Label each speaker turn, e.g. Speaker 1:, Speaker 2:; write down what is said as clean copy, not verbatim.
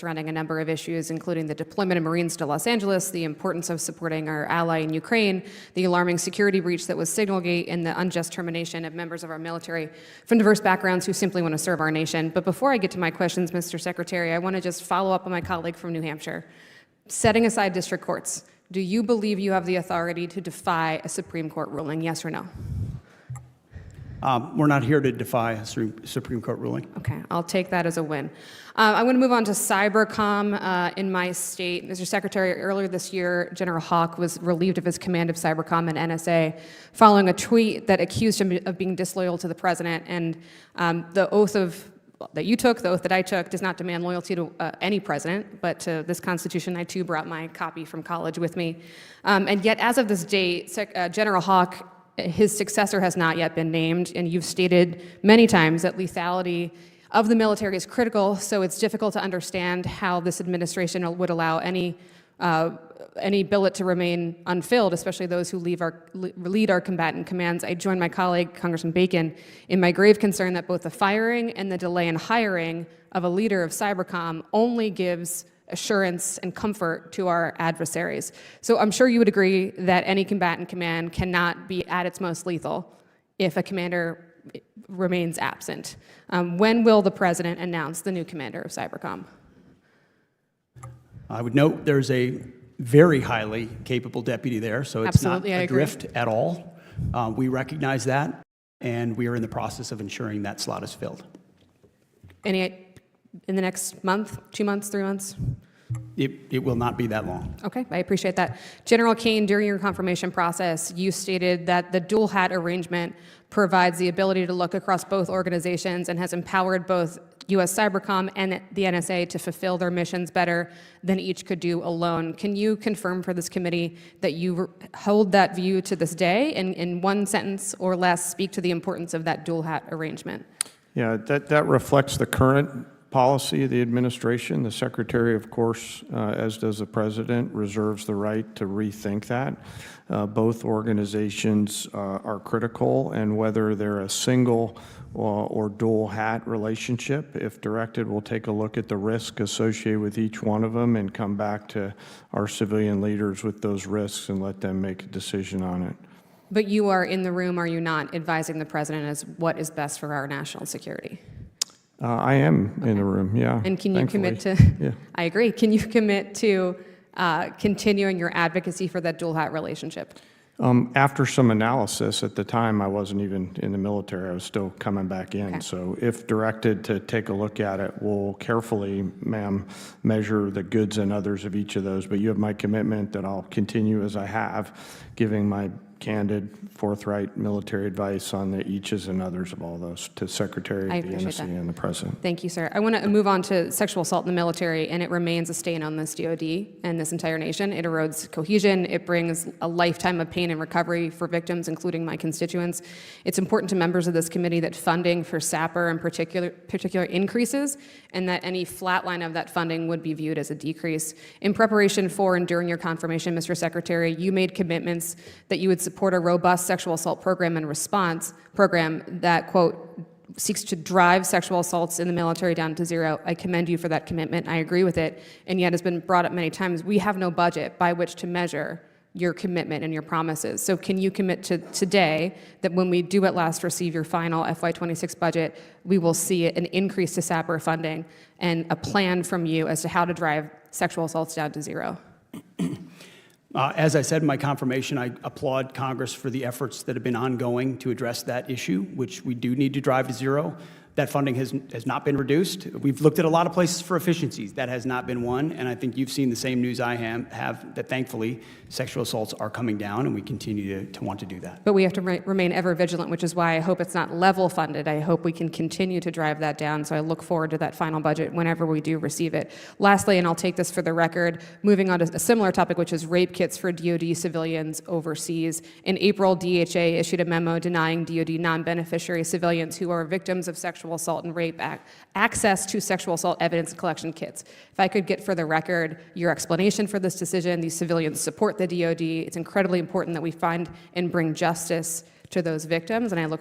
Speaker 1: surrounding a number of issues, including the deployment of Marines to Los Angeles, the importance of supporting our ally in Ukraine, the alarming security breach that was Signalgate, and the unjust termination of members of our military from diverse backgrounds who simply want to serve our nation. But before I get to my questions, Mr. Secretary, I want to just follow up on my colleague from New Hampshire. Setting aside district courts, do you believe you have the authority to defy a Supreme Court ruling, yes or no?
Speaker 2: We're not here to defy a Supreme Court ruling.
Speaker 1: Okay, I'll take that as a win. I'm going to move on to cybercom in my state. Mr. Secretary, earlier this year, General Hawk was relieved of his command of cybercom and NSA following a tweet that accused him of being disloyal to the president. And the oath that you took, the oath that I took, does not demand loyalty to any president, but to this Constitution. I too brought my copy from college with me. And yet, as of this date, General Hawk, his successor has not yet been named, and you've stated many times that lethality of the military is critical, so it's difficult to understand how this administration would allow any billet to remain unfilled, especially those who lead our combatant commands. I join my colleague, Congressman Bacon, in my grave concern that both the firing and the delay in hiring of a leader of cybercom only gives assurance and comfort to our adversaries. So I'm sure you would agree that any combatant command cannot be at its most lethal if a commander remains absent. When will the president announce the new commander of cybercom?
Speaker 2: I would note there's a very highly capable deputy there, so it's
Speaker 1: Absolutely,
Speaker 2: not adrift at all. We recognize that, and we are in the process of ensuring that slot is filled.
Speaker 1: In the next month, 2 months, 3 months?
Speaker 2: It will not be that long.
Speaker 1: Okay, I appreciate that. General Kane, during your confirmation process, you stated that the dual hat arrangement provides the ability to look across both organizations and has empowered both U.S. Cybercom and the NSA to fulfill their missions better than each could do alone. Can you confirm for this committee that you hold that view to this day, and in one sentence or less speak to the importance of that dual hat arrangement?
Speaker 3: Yeah, that reflects the current policy of the administration. The Secretary, of course, as does the President, reserves the right to rethink that. Both organizations are critical, and whether they're a single or dual hat relationship, if directed, we'll take a look at the risk associated with each one of them and come back to our civilian leaders with those risks and let them make a decision on it.
Speaker 1: But you are in the room, are you not, advising the President as what is best for our national security?
Speaker 3: I am in the room, yeah.
Speaker 1: And can you commit to,
Speaker 3: yeah.
Speaker 1: I agree, can you commit to continuing your advocacy for that dual hat relationship?
Speaker 3: After some analysis, at the time I wasn't even in the military, I was still coming back in. Okay. So if directed to take a look at it, we'll carefully, ma'am, measure the goods and others of each of those. But you have my commitment that I'll continue as I have, giving my candid, forthright military advice on the eaches and others of all those to Secretary of the NSC and the President.
Speaker 1: Thank you, sir. I want to move on to sexual assault in the military, and it remains a stain on this DoD and this entire nation. It erodes cohesion. It brings a lifetime of pain and recovery for victims, including my constituents. It's important to members of this committee that funding for SAPR in particular increases, and that any flatline of that funding would be viewed as a decrease. In preparation for and during your confirmation, Mr. Secretary, you made commitments that you would support a robust sexual assault program and response program that, quote, seeks to drive sexual assaults in the military down to zero. I commend you for that commitment. I agree with it. And yet, has been brought up many times, we have no budget by which to measure your commitment and your promises. So can you commit to today that when we do at last receive your final FY26 budget, we will see an increase to SAPR funding and a plan from you as to how to drive sexual assaults down to zero?
Speaker 2: As I said in my confirmation, I applaud Congress for the efforts that have been ongoing to address that issue, which we do need to drive to zero. That funding has not been reduced. We've looked at a lot of places for efficiencies. That has not been one, and I think you've seen the same news I have, that thankfully sexual assaults are coming down, and we continue to want to do that.
Speaker 1: But we have to remain ever vigilant, which is why I hope it's not level funded. I hope we can continue to drive that down, so I look forward to that final budget whenever we do receive it. Lastly, and I'll take this for the record, moving on to a similar topic, which is rape kits for DoD civilians overseas. In April, DHA issued a memo denying DoD non-beneficiary civilians who are victims of sexual assault and rape access to sexual assault evidence collection kits. If I could get for the record your explanation for this decision. These civilians support the DoD. It's incredibly important that we find and bring justice to those victims, and I look